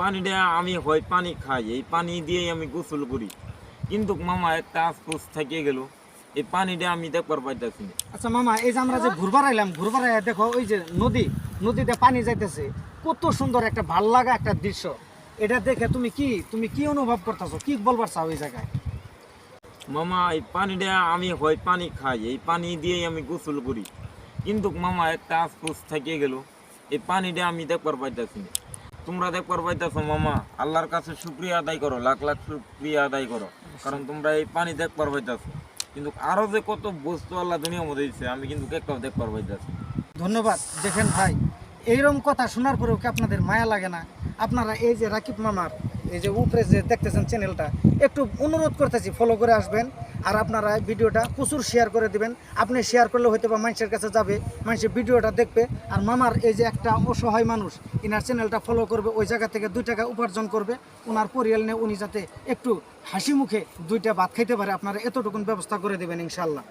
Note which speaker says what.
Speaker 1: পানিটা আমি হয় পানি খাই, এই পানি দিয়েই আমি গোসল করি। কিন্তু মামা একটা আফসোস থেকে গেল, এই পানিটা আমি দেখবার পাইতেছি না।
Speaker 2: আচ্ছা মামা, এই যে আমরা যে ঘুরবার আইলাম, ঘুরবার আইয়া দেখো ওই যে নদীতে পানি যাইতেছে, কত সুন্দর একটা ভাল লাগা একটা দৃশ্য। এটা দেখে তুমি কি অনুভব করতেছো, কি বলবার চাও এই জায়গায়?
Speaker 1: মামা এই পানিটা আমি হয় পানি খাই, এই পানি দিয়েই আমি গোসল করি। কিন্তু মামা একটা আফসোস থেকে গেল, এই পানিটা আমি দেখবার পাইতেছি না। তোমরা দেখবার পাইতেছো মামা, আল্লাহর কাছে শুক্রিয়া আদায় করো, লাখ লাখ শুক্রিয়া আদায় করো, কারণ তোমরা এই পানি দেখবার পাইতেছো। কিন্তু আরো যে কত বস্তু আল্লাহ দুনিয়ার মধ্যে দিচ্ছে আমি কিন্তু একটাও দেখবার পাইতেছি।
Speaker 2: ধন্যবাদ। দেখেন ভাই, এইরকম কথা শোনার পরেও কি আপনাদের মায়া লাগে না? আপনারা এই যে রাকিব মামার এই যে উপরে যে দেখতেছেন চ্যানেলটা, একটু অনুরোধ করতেছি ফলো করে আসবেন। আর আপনারা ভিডিওটা প্রচুর শেয়ার করে দিবেন। আপনি শেয়ার করলে হয়তো বা মানুষের কাছে যাবে, মানুষের ভিডিওটা দেখবে। আর মামার এই যে একটা অসহায় মানুষ, ইনার চ্যানেলটা ফলো করবে, ওই জায়গা থেকে 2 টাকা উপার্জন করবে, ওনার পরিয়াল নিয়ে উনি যাতে একটু হাসি মুখে 2টা ভাত খাইতে পারে, আপনারা এতটুকুন ব্যবস্থা করে দেবেন ইনশাল্লাহ।